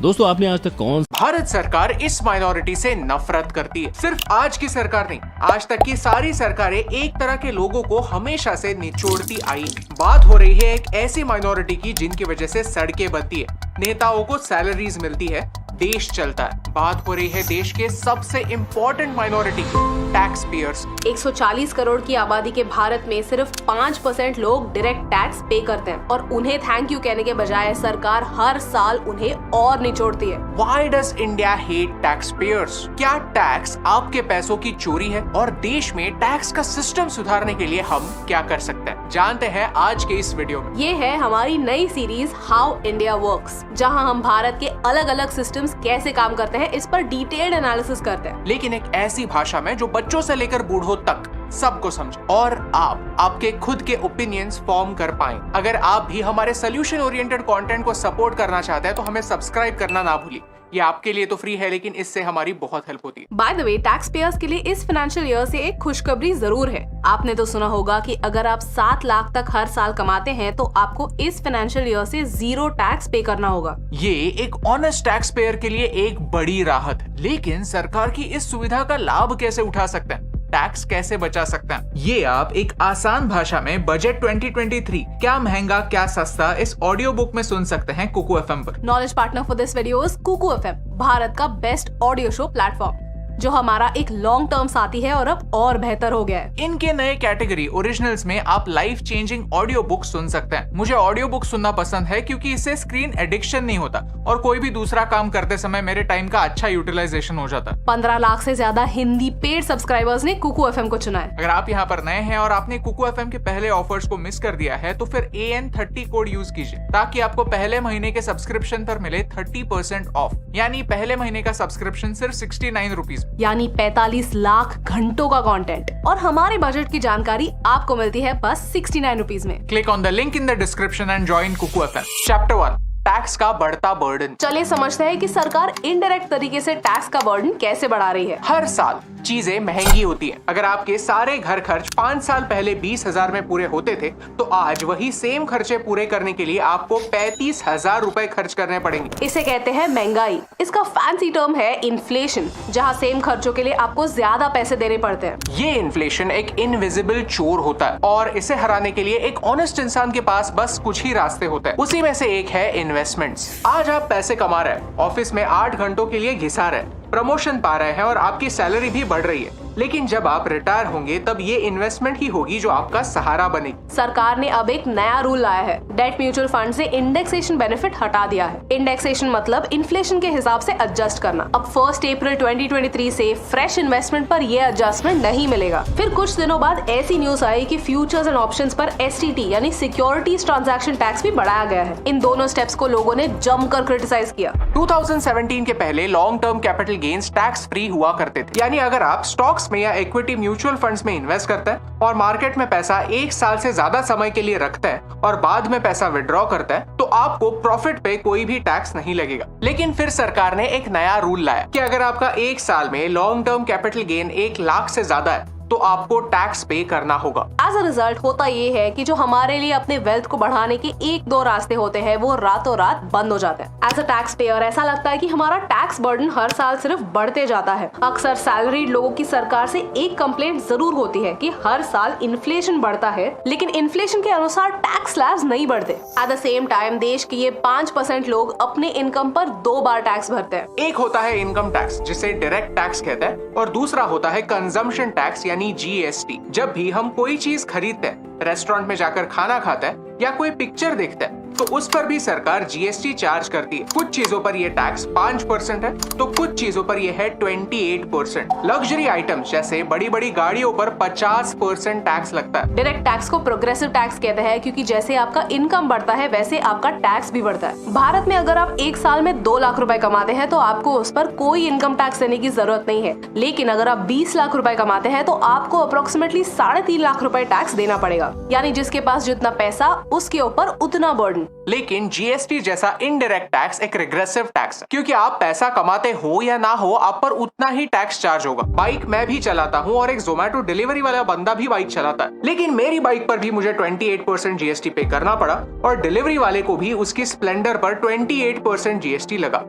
दोस्तों, आपने आज तक भारत सरकार इस माइनॉरिटी से नफरत करती है। सिर्फ आज की सरकार नहीं, आज तक की सारी सरकारें एक तरह के लोगों को हमेशा से निचोड़ती आई। बात हो रही है एक ऐसी माइनॉरिटी की जिनकी वजह से सड़कें बनती है, नेताओं को सैलरीज मिलती है, देश चलता है। बात हो रही है देश के सबसे important minority tax payers. 140 crore की आबादी के भारत में सिर्फ 5% लोग डायरेक्ट टैक्स पे करते हैं और उन्हें थैंक यू कहने के बजाय सरकार हर साल उन्हें और निचोड़ती है। Why does India hate taxpayers? क्या टैक्स आपके पैसों की चोरी है? और देश में टैक्स का सिस्टम सुधारने के लिए हम क्या कर सकते हैं, जानते हैं आज के इस वीडियो में। ये है हमारी नई सीरीज हाउ इंडिया वर्क्स, जहां हम भारत के अलग अलग सिस्टम्स कैसे काम करते हैं इस पर डिटेल्ड एनालिसिस करते हैं, लेकिन एक ऐसी भाषा में जो बच्चों से लेकर बूढ़ों तक सबको समझे और आप आपके खुद के ओपिनियंस फॉर्म कर पाएं। अगर आप भी हमारे सोल्यूशन ओरिएंटेड कंटेंट को सपोर्ट करना चाहते हैं तो हमें सब्सक्राइब करना ना भूलिए। ये आपके लिए तो फ्री है, लेकिन इससे हमारी बहुत हेल्प होती है। By the way, tax payers के लिए इस फाइनेंशियल ईयर से एक खुशखबरी जरूर है। आपने तो सुना होगा कि अगर आप 7 लाख तक हर साल कमाते हैं तो आपको इस फाइनेंशियल ईयर से 0 टैक्स पे करना होगा। ये एक ऑनेस्ट टैक्स पेयर के लिए एक बड़ी राहत है, लेकिन सरकार की इस सुविधा का लाभ कैसे उठा सकते हैं, टैक्स कैसे बचा सकते हैं, ये आप एक आसान भाषा में बजट 2023 क्या महंगा क्या सस्ता इस ऑडियो बुक में सुन सकते हैं कुकू एफएम पर। Knowledge partner for this video is Kuku FM, Bharat का बेस्ट ऑडियो शो प्लेटफॉर्म, जो हमारा एक लॉन्ग टर्म साथी है और अब और बेहतर हो गया है। इनके नए कैटेगरी ओरिजिनल्स में आप लाइफ चेंजिंग ऑडियो बुक सुन सकते हैं। मुझे ऑडियो बुक सुनना पसंद है क्योंकि इससे स्क्रीन एडिक्शन नहीं होता और कोई भी दूसरा काम करते समय मेरे टाइम का अच्छा यूटिलाइजेशन हो जाता है। 15 लाख से ज्यादा हिंदी पेड सब्सक्राइबर्स ने कुकू एफएम को चुना है। अगर आप यहाँ पर नए हैं और आपने कुकू एफएम के पहले ऑफर्स को मिस कर दिया है तो फिर AN30 कोड यूज कीजिए ताकि आपको पहले महीने के सब्सक्रिप्शन पर मिले 30% ऑफ, यानी पहले महीने का सब्सक्रिप्शन सिर्फ 69 रुपीज। यानी 45 लाख घंटों का कंटेंट। और हमारे बजट की जानकारी आपको मिलती है बस 69 रुपीज में। Click on the link in the description and join Kuku FM. Chapter 1, tax का बढ़ता बर्डन। चलिए समझते हैं कि सरकार इनडायरेक्ट तरीके से टैक्स का बर्डन कैसे बढ़ा रही है। हर साल चीजें महंगी होती है। अगर आपके सारे घर खर्च 5 साल पहले 20,000 में पूरे होते थे, तो आज वही सेम खर्चे पूरे करने के लिए आपको 35,000 रुपए खर्च करने पड़ेंगे। इसे कहते हैं महंगाई। इसका फैंसी टर्म है इन्फ्लेशन, जहाँ सेम खर्चों के लिए आपको ज्यादा पैसे देने पड़ते हैं। ये इन्फ्लेशन एक इनविजिबल चोर होता है और इसे हराने के लिए एक ऑनेस्ट इंसान के पास बस कुछ ही रास्ते होते हैं। उसी में से एक है इन्वेस्टमेंट्स। आज आप पैसे कमा रहे हैं, ऑफिस में 8 घंटों के लिए घिसा रहे हैं, प्रमोशन पा रहे हैं और आपकी सैलरी भी बढ़ रही है, लेकिन जब आप रिटायर होंगे तब ये इन्वेस्टमेंट ही होगी जो आपका सहारा बनेगी। सरकार ने अब एक नया रूल लाया है। डेट म्यूचुअल फंड से इंडेक्सेशन बेनिफिट हटा दिया है। इंडेक्सेशन मतलब इन्फ्लेशन के हिसाब से एडजस्ट करना। अब 1 अप्रैल 2023 से फ्रेश इन्वेस्टमेंट पर ये एडजस्टमेंट नहीं मिलेगा। फिर कुछ दिनों बाद ऐसी न्यूज आई कि फ्यूचर्स एंड ऑप्शंस पर STT यानी सिक्योरिटीज ट्रांजैक्शन टैक्स भी बढ़ाया गया है। इन दोनों स्टेप्स को लोगों ने जमकर क्रिटिसाइज किया। 2017 के पहले long term capital gains tax free हुआ करते थे, यानी अगर आप स्टॉक्स में या इक्विटी म्यूचुअल फंड्स में इन्वेस्ट करता है और मार्केट में पैसा 1 साल से ज्यादा समय के लिए रखता है और बाद में पैसा विड्रॉ करता है, तो आपको प्रॉफिट पे कोई भी टैक्स नहीं लगेगा। लेकिन फिर सरकार ने एक नया रूल लाया कि अगर आपका 1 साल में long term capital gain 1 lakh से ज्यादा है तो आपको टैक्स पे करना होगा। एज अ रिजल्ट होता ये है कि जो हमारे लिए अपने वेल्थ को बढ़ाने के 1-2 रास्ते होते हैं वो रातों रात बंद हो जाते हैं। एज अ टैक्स पेयर ऐसा लगता है कि हमारा टैक्स बर्डन हर साल सिर्फ बढ़ते जाता है। अक्सर सैलरीड लोगों की सरकार से एक कंप्लेंट जरूर होती है कि हर साल इन्फ्लेशन बढ़ता है, लेकिन इन्फ्लेशन के अनुसार टैक्स स्लैब्स नहीं बढ़ते। एट द सेम टाइम देश के ये 5% लोग अपने इनकम पर 2 बार टैक्स भरते हैं। एक होता है इनकम टैक्स जिसे डायरेक्ट टैक्स कहते हैं और दूसरा होता है कंजम्पशन टैक्स यानी GST। जब भी हम कोई चीज खरीदते हैं, रेस्टोरेंट में जाकर खाना खाता है या कोई पिक्चर देखते हैं, तो उस पर भी सरकार GST चार्ज करती है। कुछ चीजों पर ये टैक्स 5% है तो कुछ चीजों पर ये है 28%। लग्जरी आइटम्स जैसे बड़ी बड़ी गाड़ियों पर 50% टैक्स लगता है। डायरेक्ट टैक्स को प्रोग्रेसिव टैक्स कहते हैं क्योंकि जैसे आपका इनकम बढ़ता है वैसे आपका टैक्स भी बढ़ता है। भारत में अगर आप 1 साल में 2 लाख रुपए कमाते हैं तो आपको उस पर कोई इनकम टैक्स देने की जरूरत नहीं है, लेकिन अगर आप 20 लाख रुपए कमाते हैं तो आपको अप्रोक्सीमेटली 3.5 लाख रुपए टैक्स देना पड़ेगा। यानी जिसके पास जितना पैसा उसके ऊपर उतना बर्डन। लेकिन GST जैसा इनडायरेक्ट टैक्स एक रिग्रेसिव टैक्स है, क्योंकि आप पैसा कमाते हो या ना हो आप पर उतना ही टैक्स चार्ज होगा। बाइक मैं भी चलाता हूँ और एक जोमेटो डिलीवरी वाला बंदा भी बाइक चलाता है, लेकिन मेरी बाइक पर भी मुझे 28% GST पे करना पड़ा और डिलीवरी वाले को भी उसकी स्प्लेंडर पर 28% GST लगा।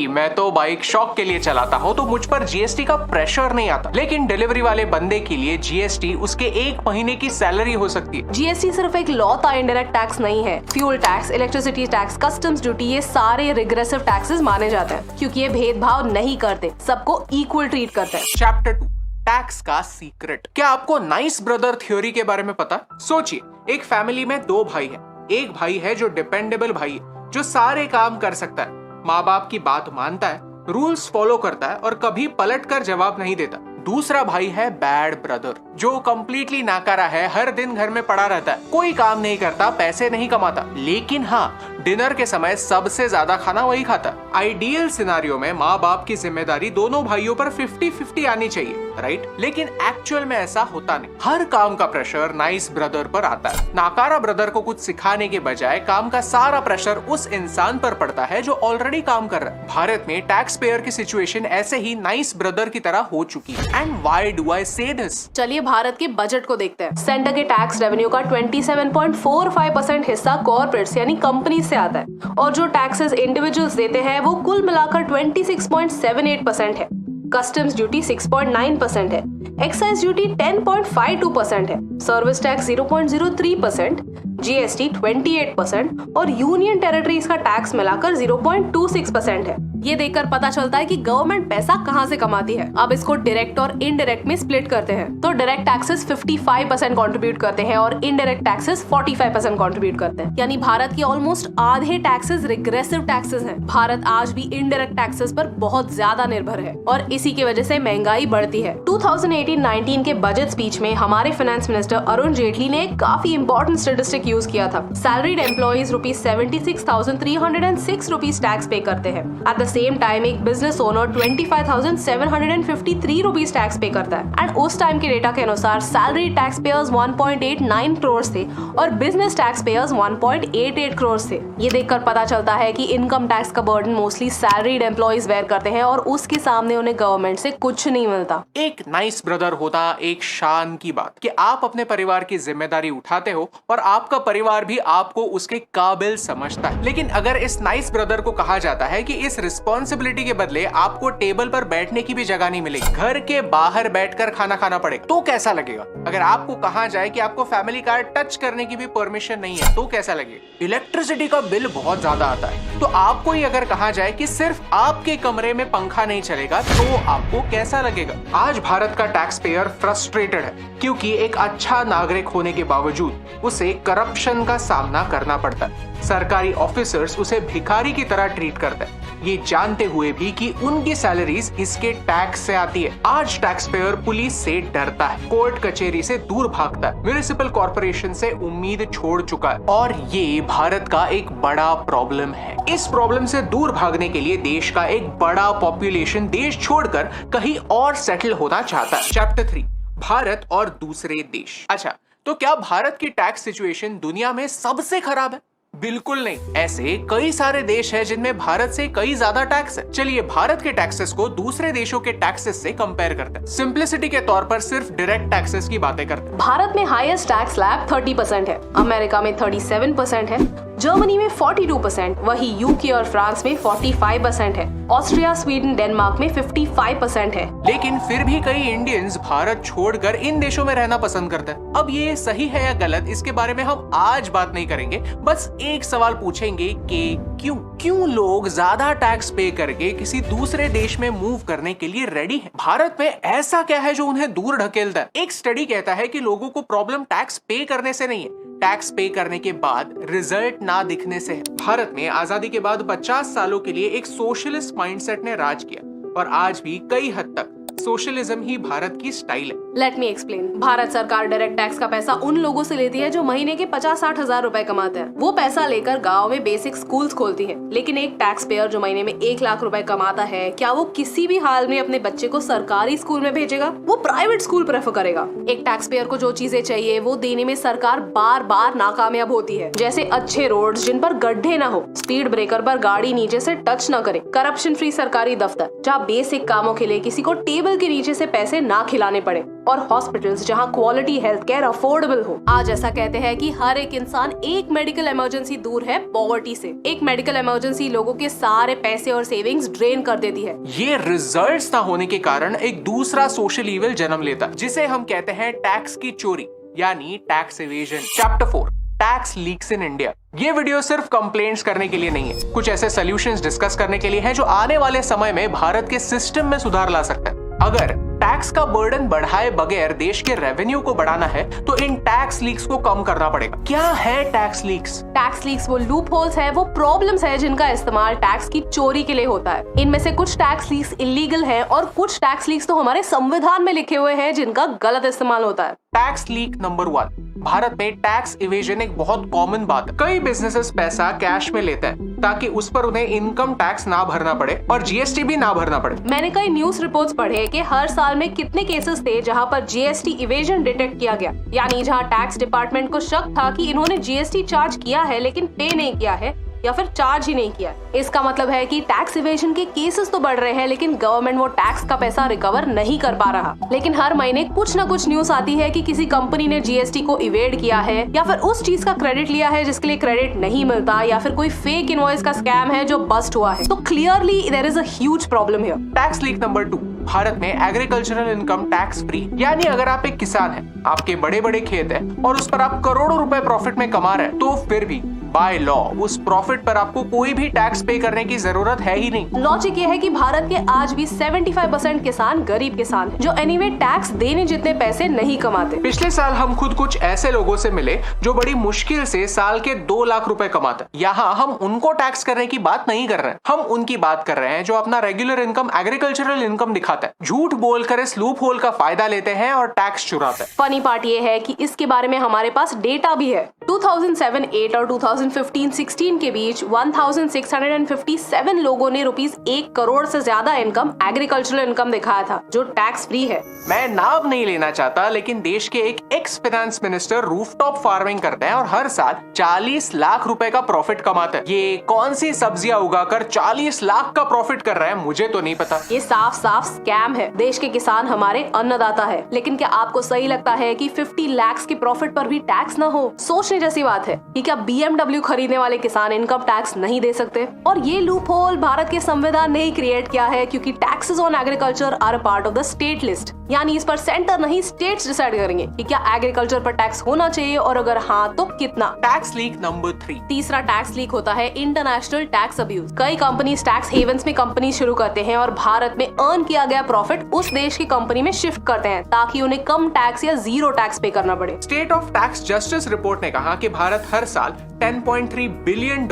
मैं तो बाइक शौक के लिए चलाता हूँ तो मुझ पर GST का प्रेशर नहीं आता, लेकिन डिलीवरी वाले बंदे के लिए GST उसके 1 महीने की सैलरी हो सकती है। GST सिर्फ एक लौता इनडायरेक्ट टैक्स नहीं है। Fuel tax, electricity tax, customs duty, ये सारे रिग्रेसिव टैक्सेस माने जाते हैं क्योंकि ये भेदभाव नहीं करते, सबको इक्वल ट्रीट करते हैं। चैप्टर 2, टैक्स का सीक्रेट। क्या आपको नाइस ब्रदर थ्योरी के बारे में पता? सोचिए, एक फैमिली में 2 भाई हैं। एक भाई है जो डिपेंडेबल भाई है, जो सारे काम कर सकता है, माँ बाप की बात मानता है, रूल्स फॉलो करता है और कभी पलट कर जवाब नहीं देता। दूसरा भाई है बैड ब्रदर, जो कंप्लीटली नाकारा है, हर दिन घर में पड़ा रहता है, कोई काम नहीं करता, पैसे नहीं कमाता, लेकिन हाँ डिनर के समय सबसे ज्यादा खाना वही खाता। आइडियल सिनारियो में माँ बाप की जिम्मेदारी दोनों भाइयों पर 50-50 आनी चाहिए, राइट? लेकिन एक्चुअल में ऐसा होता नहीं। हर काम का प्रेशर नाइस ब्रदर पर आता है। नाकारा ब्रदर को कुछ सिखाने के बजाय काम का सारा प्रेशर उस इंसान पर पड़ता है जो ऑलरेडी काम कर रहा है। भारत में टैक्स पेयर की सिचुएशन ऐसे ही नाइस ब्रदर की तरह हो चुकी है। एंड व्हाई डू आई से दिस? चलिए भारत के बजट को देखते हैं। सेंटर के टैक्स रेवेन्यू का 27.45% हिस्सा कॉर्पोरेट्स यानी कंपनी से आता है और जो टैक्सेस इंडिविजुअल्स देते हैं वो कुल मिलाकर 26.78% है। कस्टम्स ड्यूटी 6.9% है, एक्साइज ड्यूटी 10.52% है, सर्विस टैक्स 0.03%, GST 28% और यूनियन टेरिटरीज का टैक्स मिलाकर 0.26% है। ये देखकर पता चलता है कि गवर्नमेंट पैसा कहाँ से कमाती है। अब इसको डायरेक्ट और इनडायरेक्ट में स्प्लिट करते हैं तो डायरेक्ट टैक्सेस 55% कंट्रीब्यूट करते हैं और इनडायरेक्ट टैक्सेस 45% कंट्रीब्यूट करते हैं। यानी भारत के ऑलमोस्ट आधे टैक्सेस रिग्रेसिव टैक्सेस हैं। भारत आज भी इनडायरेक्ट टैक्सेस पर बहुत ज्यादा निर्भर है और इसी की वजह से महंगाई बढ़ती है। 2018-19 के बजट स्पीच में हमारे फाइनेंस मिनिस्टर अरुण जेटली ने काफी इंपॉर्टेंट स्टैटिस्टिक यूज किया था। सैलरीड एम्प्लॉइज ₹76,306 टैक्स पे करते हैं। एट द सेम टाइम एक बिजनेस ओनर 25,753 रुपीज टैक्स पे करता है। एंड उस टाइम के डेटा के अनुसार सैलरी टैक्स पेयर्स 1.89 करोड़ थे और बिजनेस टैक्स पेयर्स 1.88 करोड़ थे। ये देखकर पता चलता है कि इनकम टैक्स का burden mostly salaried employees bear करते हैं और उसके सामने उन्हें गवर्नमेंट से कुछ नहीं मिलता। एक नाइस ब्रदर होता एक शान की बात कि आप अपने परिवार की जिम्मेदारी उठाते हो और आपका परिवार भी आपको उसके काबिल समझता है। लेकिन अगर इस नाइस ब्रदर को कहा जाता है कि इस रिस्पॉन्सिबिलिटी के बदले आपको टेबल पर बैठने की भी जगह नहीं मिलेगी, घर के बाहर बैठकर खाना खाना पड़ेगा, तो कैसा लगेगा? अगर आपको कहा जाए कि आपको फैमिली कार्ड टच करने की भी परमिशन नहीं है, तो कैसा लगेगा? इलेक्ट्रिसिटी का बिल बहुत ज्यादा आता है, तो आपको ही अगर कहा जाए कि सिर्फ आपके कमरे में पंखा नहीं चलेगा, तो आपको कैसा लगेगा? आज भारत का टैक्स पेयर फ्रस्ट्रेटेड है क्योंकि एक अच्छा नागरिक होने के बावजूद उसे करप्शन का सामना करना पड़ता है। सरकारी ऑफिसर्स उसे भिखारी की तरह ट्रीट करते हैं, ये जानते हुए भी कि उनकी सैलरीज इसके टैक्स से आती है। आज टैक्स पेयर पुलिस से डरता है, कोर्ट कचहरी से दूर भागता है, म्युनिसिपल कॉर्पोरेशन से उम्मीद छोड़ चुका है और ये भारत का एक बड़ा प्रॉब्लम है। इस प्रॉब्लम से दूर भागने के लिए देश का एक बड़ा पॉपुलेशन देश छोड़कर कहीं और सेटल होना चाहता है। चैप्टर 3, भारत और दूसरे देश। अच्छा, तो क्या भारत की टैक्स सिचुएशन दुनिया में सबसे खराब है? बिल्कुल नहीं। ऐसे कई सारे देश हैं जिनमें भारत से कई ज्यादा टैक्स है। चलिए भारत के टैक्सेस को दूसरे देशों के टैक्सेस से कंपेयर करते हैं। सिंप्लिसिटी के तौर पर सिर्फ डायरेक्ट टैक्सेस की बातें करते हैं। भारत में हाईएस्ट टैक्स स्लैब 30% है, अमेरिका में 37% है, जर्मनी में 42%, वही यूके और फ्रांस में 45% है, ऑस्ट्रिया, स्वीडन, डेनमार्क में 55% है। लेकिन फिर भी कई इंडियंस भारत छोड़कर इन देशों में रहना पसंद करते हैं। अब ये सही है या गलत, इसके बारे में हम आज बात नहीं करेंगे, बस एक सवाल पूछेंगे कि क्यों लोग ज्यादा टैक्स पे करके किसी दूसरे देश में मूव करने के लिए रेडी हैं? भारत में ऐसा क्या है जो उन्हें दूर ढकेलता है? एक स्टडी कहता है कि लोगों को प्रॉब्लम टैक्स पे करने से नहीं है, टैक्स पे करने के बाद रिजल्ट ना दिखने से है। भारत में आजादी के बाद 50 सालों के लिए एक सोशलिस्ट माइंडसेट ने राज किया और आज भी कई हद तक सोशलिज्म ही भारत की स्टाइल है। Let me explain. भारत सरकार डायरेक्ट टैक्स का पैसा उन लोगों से लेती है जो महीने के 50-60 हजार रुपए कमाते हैं। वो पैसा लेकर गांव में बेसिक स्कूल्स खोलती है। लेकिन एक टैक्स पेयर जो महीने में 1 लाख रुपए कमाता है, क्या वो किसी भी हाल में अपने बच्चे को सरकारी स्कूल में भेजेगा? वो प्राइवेट स्कूल प्रेफर करेगा। एक टैक्स पेयर को जो चीजें चाहिए वो देने में सरकार बार बार नाकामयाब होती है, जैसे अच्छे रोड्स जिन पर गड्ढे ना हो, स्पीड ब्रेकर पर गाड़ी नीचे से टच न करे, करप्शन फ्री सरकारी दफ्तर जहाँ बेसिक कामों के लिए किसी को टेबल के नीचे से पैसे ना खिलाने पड़े, और हॉस्पिटल्स जहां क्वालिटी हेल्थ केयर अफोर्डेबल हो। आज ऐसा कहते हैं कि हर एक इंसान एक मेडिकल इमरजेंसी दूर है पॉवर्टी से। एक मेडिकल इमरजेंसी लोगों के सारे पैसे और सेविंग्स ड्रेन कर देती है। ये रिजल्ट्स ना होने के कारण एक दूसरा सोशल इविल जन्म लेता है, जिसे हम कहते हैं टैक्स की चोरी, यानी tax evasion. Chapter 4, tax leaks in India. ये वीडियो सिर्फ कंप्लेंट्स करने के लिए नहीं है, कुछ ऐसे सॉल्यूशंस डिस्कस करने के लिए है जो आने वाले समय में भारत के सिस्टम में सुधार ला सकता है। अगर टैक्स का बर्डन बढ़ाए बगैर देश के रेवेन्यू को बढ़ाना है तो इन टैक्स लीक्स को कम करना पड़ेगा। क्या है टैक्स लीक्स? टैक्स लीक्स वो लूप होल्स है, वो प्रॉब्लम्स है जिनका इस्तेमाल टैक्स की चोरी के लिए होता है। इनमें से कुछ टैक्स लीक्स इलीगल हैं और कुछ टैक्स लीक्स तो हमारे संविधान में लिखे हुए हैं जिनका गलत इस्तेमाल होता है। टैक्स लीक नंबर 1, भारत में टैक्स इवेजन एक बहुत कॉमन बात है। कई बिजनेसेस पैसा कैश में लेते हैं ताकि उस पर उन्हें इनकम टैक्स ना भरना पड़े और जीएसटी भी ना भरना पड़े। मैंने कई न्यूज रिपोर्ट्स पढ़े कि हर साल में कितने केसेस थे जहां पर जीएसटी इवेजन डिटेक्ट किया गया, यानी जहां टैक्स डिपार्टमेंट को शक था कि इन्होंने जीएसटी चार्ज किया है लेकिन पे नहीं किया है या फिर चार्ज ही नहीं किया। इसका मतलब है कि टैक्स इवेजन के केसेस तो बढ़ रहे हैं लेकिन गवर्नमेंट वो टैक्स का पैसा रिकवर नहीं कर पा रहा। लेकिन हर महीने कुछ ना कुछ न्यूज आती है कि किसी कंपनी ने जीएसटी को इवेड किया है या फिर उस चीज का क्रेडिट लिया है जिसके लिए क्रेडिट नहीं मिलता, या फिर कोई फेक इनवॉइस का स्कैम है जो बस्ट हुआ है। तो clearly there is a huge problem here. Tax leak number 2, भारत में एग्रीकल्चरल इनकम टैक्स फ्री, यानी अगर आप एक किसान हैं, आपके बड़े बड़े खेत हैं और उस पर आप करोड़ों रुपए प्रॉफिट में कमा रहे हैं, तो फिर भी बाय लॉ उस प्रॉफिट पर आपको कोई भी टैक्स पे करने की जरूरत है ही नहीं। लॉजिक ये है कि भारत के आज भी 75% किसान गरीब किसान हैं, जो एनीवे टैक्स देने जितने पैसे नहीं कमाते। पिछले साल हम खुद कुछ ऐसे लोगों से मिले जो बड़ी मुश्किल से साल के 2 लाख रुपए कमाते हैं। यहाँ हम उनको टैक्स करने की बात नहीं कर रहे हैं, हम उनकी बात कर रहे हैं जो अपना रेगुलर इनकम एग्रीकल्चरल इनकम दिखाता है, झूठ बोलकर इस लूप होल का फायदा लेते हैं और टैक्स चुराते हैं। फनी पार्ट ये है कि इसके बारे में हमारे पास डेटा भी है। 2007, 8 और 2009 2015-16 के बीच 1657 लोगों ने ₹1 करोड़ से ज्यादा इनकम एग्रीकल्चरल इनकम दिखाया था, जो टैक्स फ्री है। मैं नाम नहीं लेना चाहता, लेकिन देश के एक ex finance minister rooftop farming करते हैं और हर साल 40 लाख रुपए का प्रॉफिट कमाते हैं। ये कौन सी सब्जियां उगाकर 40 लाख का प्रॉफिट कर रहा है, मुझे तो नहीं पता। ये साफ साफ स्कैम है। देश के किसान हमारे अन्नदाता है, लेकिन क्या आपको सही लगता है कि 50 लाख की प्रॉफिट पर भी टैक्स न हो? सोचने जैसी बात है कि क्या BMW खरीदने वाले किसान इनकम टैक्स नहीं दे सकते? और ये लूप होल भारत के संविधान ने ही क्रिएट किया है, क्योंकि taxes on agriculture are a part of the state list. यानी इस पर सेंटर नहीं, स्टेट्स डिसाइड करेंगे कि क्या एग्रीकल्चर पर टैक्स होना चाहिए और अगर हाँ तो कितना। Tax leak number 3। तीसरा टैक्स लीक होता है इंटरनेशनल टैक्स अब्यूज। कई कंपनीज टैक्स हेवंस में कंपनी शुरू करते हैं और भारत में अर्न किया गया प्रॉफिट उस देश की कंपनी में शिफ्ट करते हैं ताकि उन्हें कम टैक्स या जीरो टैक्स पे करना पड़े। State of tax justice report ने कहा कि भारत हर साल $10.3 बिलियन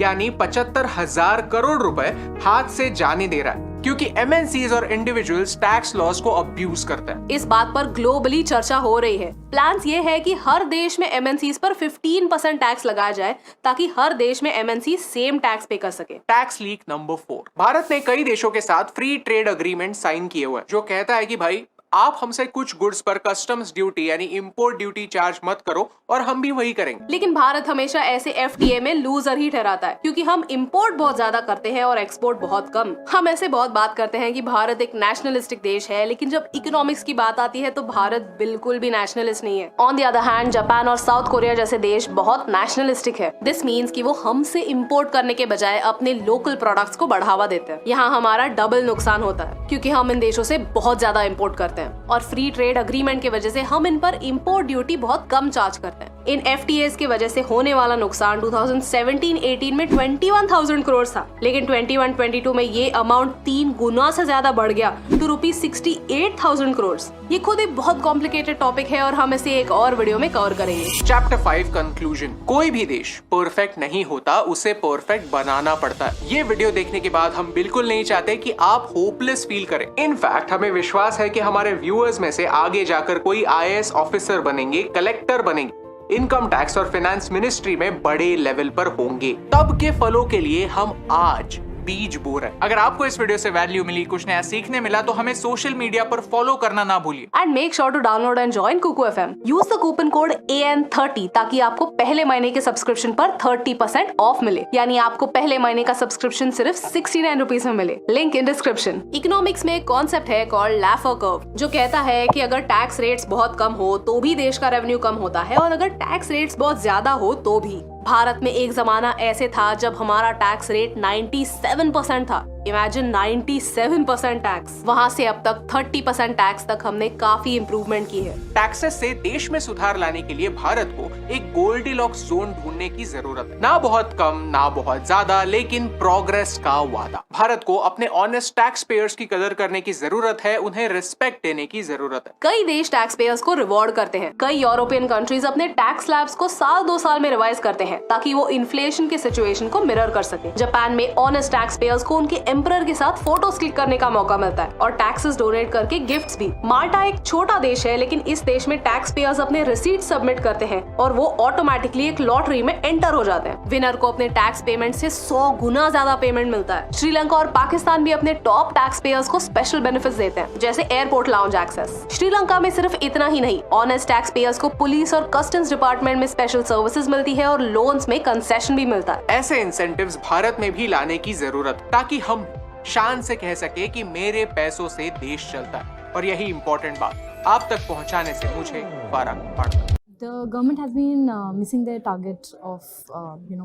यानी 75,000 करोड़ रुपए हाथ से जाने दे रहा है, क्योंकि MNCs और इंडिविजुअल्स टैक्स लॉस को अब्यूज करते हैं। इस बात पर ग्लोबली चर्चा हो रही है। प्लान्स ये है कि हर देश में MNCs पर 15% टैक्स लगाया जाए ताकि हर देश में MNC सेम टैक्स पे कर सके। Tax leak number 4। भारत ने कई देशों के साथ फ्री ट्रेड अग्रीमेंट साइन किए हुए हैं, जो कहता है कि भाई आप हमसे कुछ गुड्स पर कस्टम्स ड्यूटी यानी इंपोर्ट ड्यूटी चार्ज मत करो और हम भी वही करेंगे। लेकिन भारत हमेशा ऐसे FTA में लूजर ही ठहराता है, क्योंकि हम इंपोर्ट बहुत ज्यादा करते हैं और एक्सपोर्ट बहुत कम। हम ऐसे बहुत बात करते हैं कि भारत एक नेशनलिस्टिक देश है, लेकिन जब इकोनॉमिक्स की बात आती है तो भारत बिल्कुल भी नेशनलिस्ट नहीं है। On the other hand Japan और साउथ कोरिया जैसे देश बहुत नेशनलिस्टिक है। दिस मीन्स कि वो हमसे इंपोर्ट करने के बजाय अपने लोकल प्रोडक्ट्स को बढ़ावा देते हैं। यहाँ हमारा डबल नुकसान होता है, क्योंकि हम इन देशों से बहुत ज्यादा इंपोर्ट करते हैं और फ्री ट्रेड अग्रीमेंट की वजह से हम इन पर इंपोर्ट ड्यूटी बहुत कम चार्ज करते हैं। इन FTAs की वजह से होने वाला नुकसान 2017-18 में 21,000 करोड़ था, लेकिन 21-22 में ये अमाउंट 3 गुना से ज्यादा बढ़ गया to ₹68,000 करोड़। ये खुद एक बहुत कॉम्प्लिकेटेड टॉपिक है और हम इसे एक और वीडियो में कवर करेंगे। Chapter 5 conclusion. कोई भी देश परफेक्ट नहीं होता, उसे परफेक्ट बनाना पड़ता है। ये वीडियो देखने के बाद हम बिल्कुल नहीं चाहते कि आप होपलेस फील करें। इनफैक्ट हमें विश्वास है कि हमारे व्यूअर्स में से आगे जाकर कोई IAS ऑफिसर बनेंगे, कलेक्टर बनेंगे, इनकम टैक्स और फाइनेंस मिनिस्ट्री में बड़े लेवल पर होंगे। तब के फलों के लिए हम आज बीज बो रहे हैं। अगर आपको इस वीडियो से वैल्यू मिली, कुछ नया सीखने मिला, तो हमें सोशल मीडिया पर फॉलो करना ना भूलिए। And make sure to download and join Kuku FM। Use the coupon code AN30 ताकि आपको पहले महीने के सब्सक्रिप्शन पर 30% ऑफ मिले। यानी आपको पहले महीने का सब्सक्रिप्शन सिर्फ 69 रुपीज में मिले। Link in description. इकोनॉमिक्स में एक कॉन्सेप्ट है कॉल्ड लैफर कर्व, जो कहता है कि अगर टैक्स रेट्स बहुत कम हो तो भी देश का रेवेन्यू कम होता है, और अगर टैक्स रेट्स बहुत ज्यादा हो तो भी। भारत में एक जमाना ऐसे था जब हमारा टैक्स रेट 97% था। Imagine 97% tax. वहाँ से अब तक 30% टैक्स तक हमने काफी इम्प्रूवमेंट की है। टैक्सेस से देश में सुधार लाने के लिए भारत को एक गोल्डीलॉक्स जोन ढूंढने की जरूरत है। ना बहुत कम, ना बहुत ज्यादा, लेकिन प्रोग्रेस का वादा। भारत को अपने ऑनेस्ट टैक्स पेयर्स की कदर करने की जरूरत है, उन्हें रिस्पेक्ट देने की जरूरत है। कई देश टैक्स पेयर्स को रिवॉर्ड करते हैं। कई यूरोपियन कंट्रीज अपने टैक्स स्लैब्स को साल 2 साल में रिवाइज करते हैं ताकि वो इन्फ्लेशन के सिचुएशन को मिरर कर सके। जापान में ऑनेस्ट टैक्स पेयर्स को उनके एम्परर के साथ फोटोज क्लिक करने का मौका मिलता है और टैक्सेस डोनेट करके गिफ्ट्स भी। माल्टा एक छोटा देश है, लेकिन इस देश में टैक्स पेयर्स अपने रिसीट सबमिट करते हैं और वो ऑटोमेटिकली एक लॉटरी में एंटर हो जाते हैं। विनर को अपने टैक्स पेमेंट से 100 गुना ज्यादा पेमेंट मिलता है। श्रीलंका और पाकिस्तान भी अपने टॉप टैक्स पेयर्स को स्पेशल बेनिफिट्स देते हैं, जैसे एयरपोर्ट लाउंज एक्सेस। श्रीलंका में सिर्फ इतना ही नहीं, ऑनेस्ट टैक्स पेयर्स को पुलिस और कस्टम्स डिपार्टमेंट में स्पेशल सर्विसेज मिलती है और लोन्स में कंसेशन भी मिलता है। ऐसे इंसेंटिव्स भारत में भी लाने की जरूरत, ताकि हम शान से कह सके कि मेरे पैसों से देश चलता है। और यही इम्पोर्टेंट बात आप तक पहुंचाने से मुझे फर्क पड़ता है। The government has been missing their target of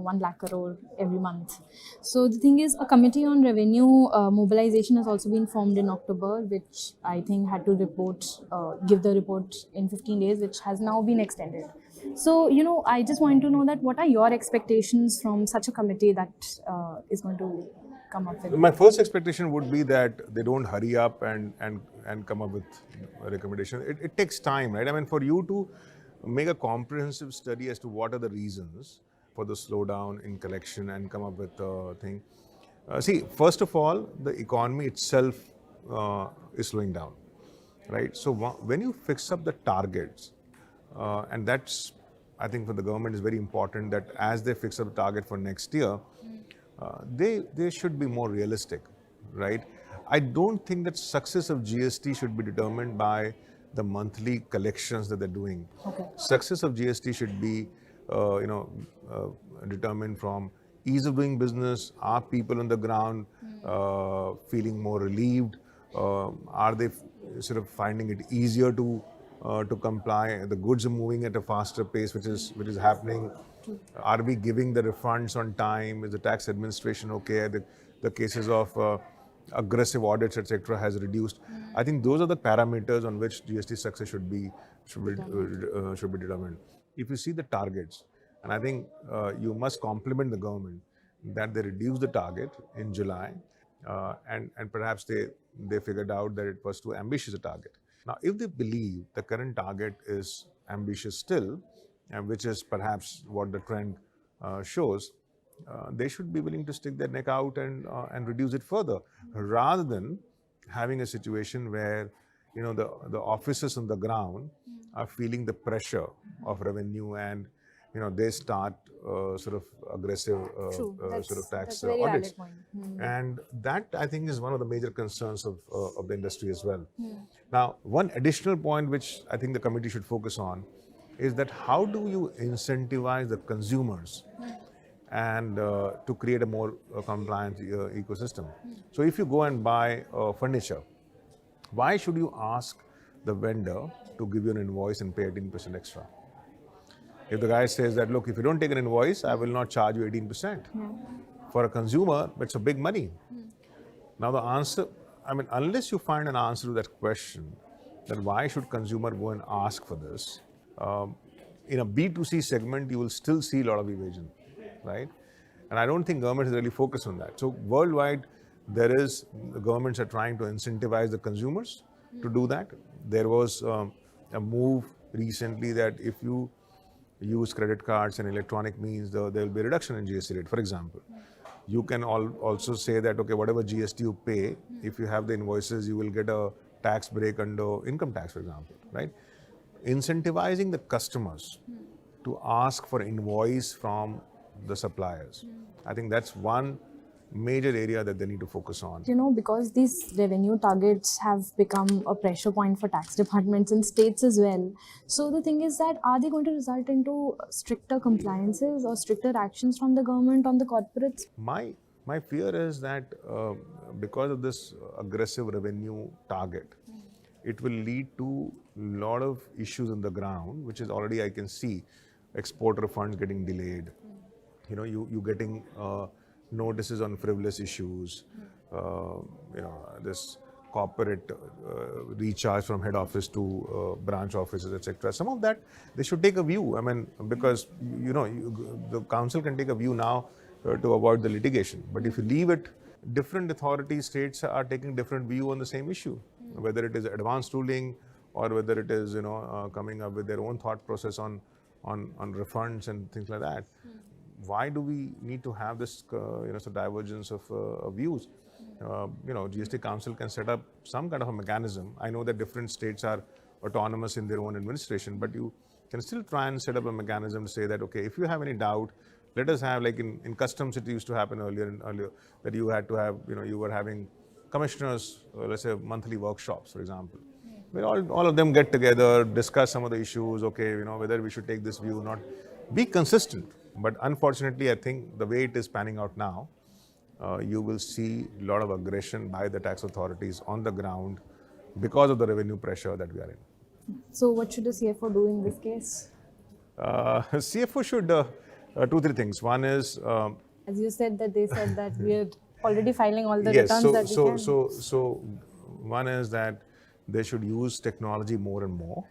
1 lakh crore every month. So the thing is, a committee on revenue mobilization has also been formed in October, which I think had to give the report in 15 days, which has now been extended. So I just want to know that what are your expectations from such a committee that is going to come up with? My first expectation would be that they don't hurry up and come up with a recommendation. It takes time, right? I mean, for you to make a comprehensive study as to what are the reasons for the slowdown in collection and come up with a thing. See, first of all, the economy itself is slowing down, right? So when you fix up the targets, and that's I think for the government, it's very important that as they fix up the target for next year, they should be more realistic, right? I don't think that success of GST should be determined by the monthly collections that they're doing. Okay. Success of GST should be, determined from ease of doing business. Are people on the ground feeling more relieved? Are they sort of finding it easier to comply? The goods are moving at a faster pace, which is happening. Are we giving the refunds on time? Is the tax administration okay? The cases of aggressive audits, etc., has reduced. I think those are the parameters on which GST success should be determined. If you see the targets, and I think you must compliment the government that they reduced the target in July, and perhaps they figured out that it was too ambitious a target. Now, if they believe the current target is ambitious still, and which is perhaps what the trend shows, they should be willing to stick their neck out and reduce it further, rather than having a situation where the officers on the ground are feeling the pressure of revenue, and they start sort of aggressive sort of tax very audits. valid point. And that, I think, is one of the major concerns of the industry as well. Now, one additional point which I think the committee should focus on is that how do you incentivize the consumers and to create a more compliant ecosystem. So if you go and buy furniture, why should you ask the vendor to give you an invoice and pay 18% extra? If the guy says that, look, if you don't take an invoice, I will not charge you 18%. For a consumer, it's a big money. Now the answer, unless you find an answer to that question, then why should consumer go and ask for this? In a B2C segment, you will still see a lot of evasion, right? And I don't think government is really focused on that. So worldwide, the governments are trying to incentivize the consumers to do that. There was a move recently that if you use credit cards and electronic means, there will be a reduction in GST rate, for example. You can also say that, okay, whatever GST you pay, if you have the invoices, you will get a tax break under income tax, for example, right? Incentivizing the customers to ask for invoice from the suppliers. I think that's one major area that they need to focus on. Because these revenue targets have become a pressure point for tax departments in states as well. So the thing is that, are they going to result into stricter compliances or stricter actions from the government on the corporates? My fear is that because of this aggressive revenue target, it will lead to a lot of issues on the ground, which is already, I can see, export refunds getting delayed. You getting notices on frivolous issues, this corporate recharge from head office to branch offices, etc. Some of that, they should take a view. Because, the council can take a view now to avoid the litigation. But if you leave it, different authorities, states are taking different view on the same issue, whether it is advanced ruling or whether it is, coming up with their own thought process on refunds and things like that. Why do we need to have this, divergence of views? GST Council can set up some kind of a mechanism. I know that different states are autonomous in their own administration, but you can still try and set up a mechanism to say that, okay, if you have any doubt, let us have, like in customs, it used to happen earlier, that you had to have, you were having commissioners, let's say monthly workshops, for example, where all of them get together, discuss some of the issues, okay, whether we should take this view or not, be consistent. But unfortunately, I think the way it is panning out now, you will see a lot of aggression by the tax authorities on the ground because of the revenue pressure that we are in. So what should the CFO do in this case? CFO should do 3 things. One is... as you said that they said that we are already filing all the yes, returns that we can. So one is that they should use technology more and more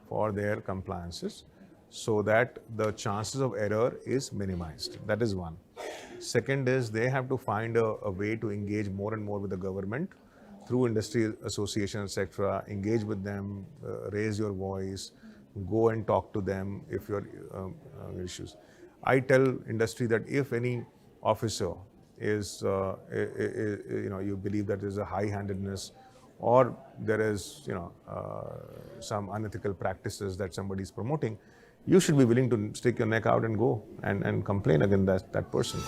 for their compliances, so that the chances of error is minimized. That is one. Second is they have to find a way to engage more and more with the government through industry associations, etc. Engage with them, raise your voice, go and talk to them if your issues. I tell industry that if any officer is, you believe that there is a high-handedness or there is, some unethical practices that somebody is promoting, you should be willing to stick your neck out and go and complain against that person.